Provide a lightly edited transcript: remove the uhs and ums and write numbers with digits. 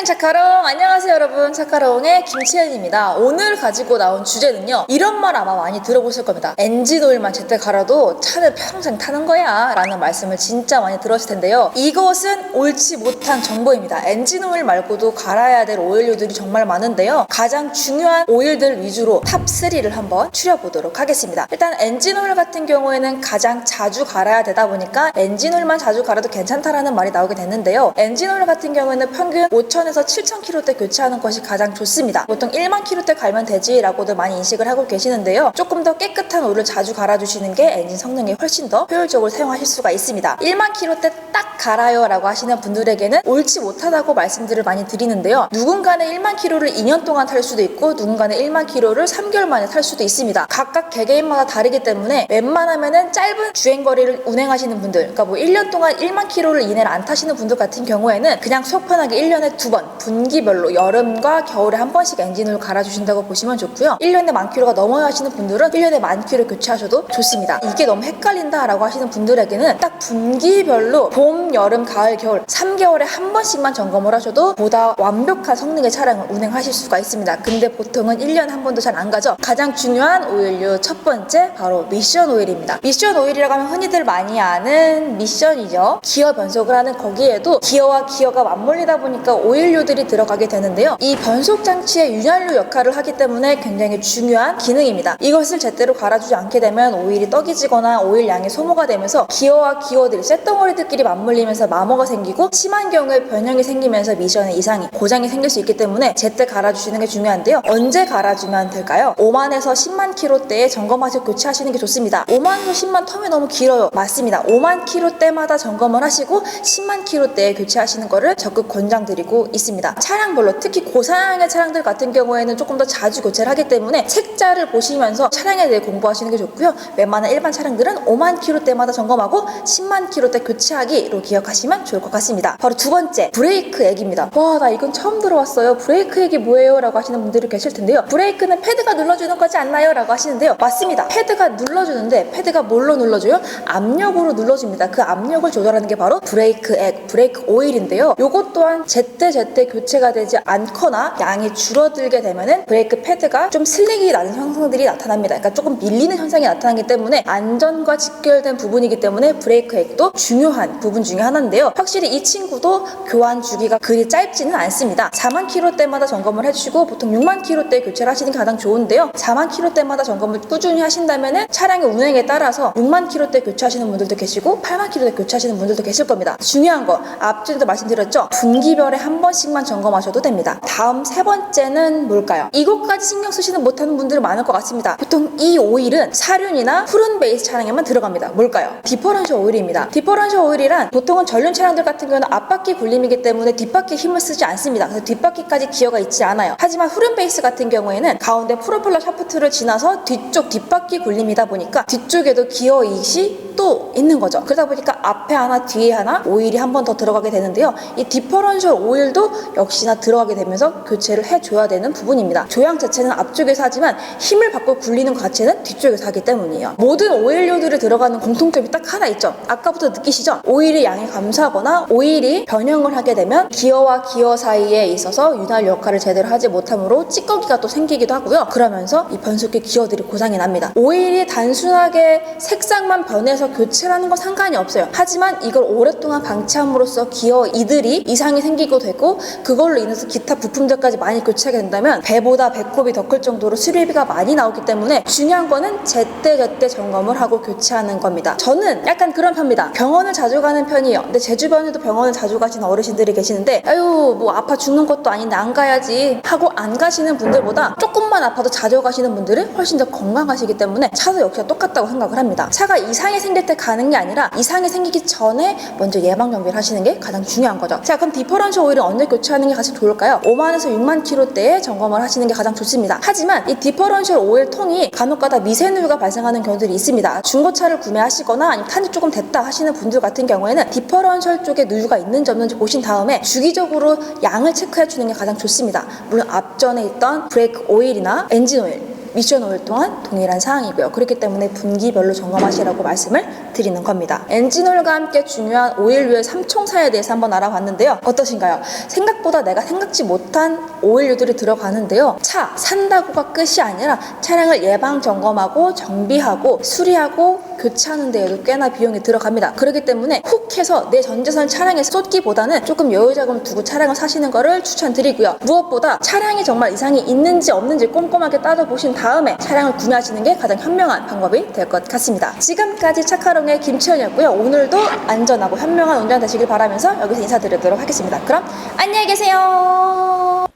평생 차카롱! 안녕하세요 여러분, 차카롱의 김채연입니다. 오늘 가지고 나온 주제는요, 이런 말 아마 많이 들어보실 겁니다. 엔진오일만 제때 갈아도 차는 평생 타는 거야 라는 말씀을 진짜 많이 들었을 텐데요, 이것은 옳지 못한 정보입니다. 엔진오일 말고도 갈아야 될 오일류들이 정말 많은데요, 가장 중요한 오일들 위주로 탑3를 한번 추려보도록 하겠습니다. 일단 엔진오일 같은 경우에는 가장 자주 갈아야 되다 보니까 엔진오일만 자주 갈아도 괜찮다라는 말이 나오게 됐는데요, 엔진오일 같은 경우에는 평균 5,000에서 7,000km대 교체하는 것이 가장 좋습니다. 보통 1만 km대 갈면 되지 라고도 많이 인식을 하고 계시는데요, 조금 더 깨끗한 오일을 자주 갈아주시는 게 엔진 성능에 훨씬 더 효율적으로 사용하실 수가 있습니다. 1만 km대 딱 갈아요 라고 하시는 분들에게는 옳지 못하다고 말씀들을 많이 드리는데요, 누군가는 1만 km를 2년 동안 탈 수도 있고 누군가는 1만 km를 3개월 만에 탈 수도 있습니다. 각각 개개인마다 다르기 때문에 웬만하면은 짧은 주행거리를 운행하시는 분들, 그러니까 뭐 1년 동안 1만 km를 이내를 안 타시는 분들 같은 경우에는 그냥 속 편하게 1년에 2번 분기별로 여름과 겨울에 한 번씩 엔진오일 갈아주신다고 보시면 좋고요, 1년에 10,000km가 넘어야 하시는 분들은 1년에 10,000km 교체하셔도 좋습니다. 이게 너무 헷갈린다 라고 하시는 분들에게는 딱 분기별로 봄, 여름, 가을, 겨울 3개월에 한 번씩만 점검을 하셔도 보다 완벽한 성능의 차량을 운행하실 수가 있습니다. 근데 보통은 1년에 한 번도 잘 안 가죠. 가장 중요한 오일류 첫 번째, 바로 미션 오일입니다. 미션 오일이라고 하면 흔히들 많이 아는 미션이죠. 기어 변속을 하는, 거기에도 기어와 기어가 맞물리다 보니까 오일류들이 들어가게 되는데요, 이 변속 장치의 윤활유 역할을 하기 때문에 굉장히 중요한 기능입니다. 이것을 제대로 갈아주지 않게 되면 오일이 떡이지거나 오일 양이 소모가 되면서 기어와 기어들이 쇳덩어리들끼리 맞물리면서 마모가 생기고 심한 경우에 변형이 생기면서 미션에 이상이, 고장이 생길 수 있기 때문에 제때 갈아주시는 게 중요한데요, 언제 갈아주면 될까요? 5만에서 10만 km대에 점검하셔서 교체하시는 게 좋습니다. 5만에서 10만 텀이 너무 길어요. 맞습니다. 5만 km대마다 점검을 하시고 10만 km대에 교체하시는 거를 적극 권장드리고 있습니다. 차량별로, 특히 고사양의 차량들 같은 경우에는 조금 더 자주 교체를 하기 때문에 색자를 보시면서 차량에 대해 공부하시는 게 좋고요, 웬만한 일반 차량들은 5만 km대마다 점검하고 10만 km대 교체하기로 기억하시면 좋을 것 같습니다. 바로 두 번째, 브레이크 액입니다. 와, 나 이건 처음 들어봤어요. 브레이크 액이 뭐예요? 라고 하시는 분들이 계실 텐데요, 브레이크는 패드가 눌러주는 거지 않나요? 라고 하시는데요, 맞습니다. 패드가 눌러주는데 패드가 뭘로 눌러줘요? 압력으로 눌러줍니다. 그 압력을 조절하는 게 바로 브레이크 액, 브레이크 오일인데요, 요것 또한 제때 교체가 되지 않거나 양이 줄어들게 되면은 브레이크 패드가 좀 슬릭이 나는 현상들이 나타납니다. 그러니까 조금 밀리는 현상이 나타나기 때문에 안전과 직결된 부분이기 때문에 브레이크 액도 중요한 부분 중에 하나인데요, 확실히 이 친구도 교환 주기가 그리 짧지는 않습니다. 4만 km대마다 점검을 해주시고 보통 6만 km대 교체를 하시는 게 가장 좋은데요, 4만 km대마다 점검을 꾸준히 하신다면은 차량의 운행에 따라서 6만 km대 교체하시는 분들도 계시고 8만 km대 교체하시는 분들도 계실 겁니다. 중요한 거 앞전에도 말씀드렸죠, 분기별에 한 번씩만 점검하셔도 됩니다. 다음 세 번째는 뭘까요? 이것까지 신경 쓰시는 못하는 분들이 많을 것 같습니다. 보통 이 오일은 사륜이나 푸른 베이스 차량에만 들어갑니다. 뭘까요? 디퍼런셜 오일입니다. 디퍼런셜 오일이란 보통은 전륜 차량들 같은 경우는 앞바퀴 굴림이기 때문에 뒷바퀴에 힘을 쓰지 않습니다. 그래서 뒷바퀴까지 기어가 있지 않아요. 하지만 푸른 베이스 같은 경우에는 가운데 프로펠러 샤프트를 지나서 뒤쪽 뒷바퀴 굴림이다 보니까 뒤쪽에도 기어 이익이 또 있는 거죠. 그러다 보니까 앞에 하나 뒤에 하나 오일이 한 번 더 들어가게 되는데요, 이 디퍼런셜 오일도 역시나 들어가게 되면서 교체를 해줘야 되는 부분입니다. 조향 자체는 앞쪽에서 하지만 힘을 받고 굴리는 것 자체는 뒤쪽에서 하기 때문이에요. 모든 오일류들이 들어가는 공통점이 딱 하나 있죠. 아까부터 느끼시죠? 오일의 양이 감소하거나 오일이 변형을 하게 되면 기어와 기어 사이에 있어서 윤활유 역할을 제대로 하지 못함으로 찌꺼기가 또 생기기도 하고요, 그러면서 이 변속기 기어들이 고장이 납니다. 오일이 단순하게 색상만 변해서 교체라는 건 상관이 없어요. 하지만 이걸 오랫동안 방치함으로써 기어 이들이 이상이 생기고 되고 그걸로 인해서 기타 부품들까지 많이 교체하게 된다면 배보다 배꼽이 더 클 정도로 수리비가 많이 나오기 때문에 중요한 거는 제때 점검을 하고 교체하는 겁니다. 저는 약간 그런 편입니다. 병원을 자주 가는 편이에요. 근데 제 주변에도 병원을 자주 가시는 어르신들이 계시는데, 아유 뭐 아파 죽는 것도 아닌데 안 가야지 하고 안 가시는 분들보다 조금만 아파도 자주 가시는 분들은 훨씬 더 건강하시기 때문에 차도 역시 똑같다고 생각을 합니다. 차가 이상이 생길 때 가는 게 아니라 이상이 생기기 전에 먼저 예방 정비를 하시는 게 가장 중요한 거죠. 자, 그럼 디퍼런셜 오일은 언제 교체하는 게 가장 좋을까요? 5만에서 6만 km대에 점검을 하시는 게 가장 좋습니다. 하지만 이 디퍼런셜 오일 통이 간혹가다 미세누유가 발생하는 경우들이 있습니다. 중고차를 구매하시거나 아니면 탄지 조금 됐다 하시는 분들 같은 경우에는 디퍼런셜 쪽에 누유가 있는지 없는지 보신 다음에 주기적으로 양을 체크해 주는 게 가장 좋습니다. 물론 앞전에 있던 브레이크 오일이나 엔진 오일, 미션 오일 또한 동일한 사항이고요. 그렇기 때문에 분기별로 점검하시라고 말씀을 드리는 겁니다. 엔진 오일과 함께 중요한 오일류의 삼총사에 대해서 한번 알아봤는데요. 어떠신가요? 생각보다 내가 생각지 못한 오일류들이 들어가는데요. 차 산다고가 끝이 아니라 차량을 예방 점검하고 정비하고 수리하고 교체하는 데에도 꽤나 비용이 들어갑니다. 그렇기 때문에 훅 해서 내 전 재산 차량에 쏟기보다는 조금 여유자금 두고 차량을 사시는 거를 추천드리고요. 무엇보다 차량이 정말 이상이 있는지 없는지 꼼꼼하게 따져보신 다음에 차량을 구매하시는 게 가장 현명한 방법이 될 것 같습니다. 지금까지 차카롱의 김치현이었고요. 오늘도 안전하고 현명한 운전 되시길 바라면서 여기서 인사드리도록 하겠습니다. 그럼 안녕히 계세요.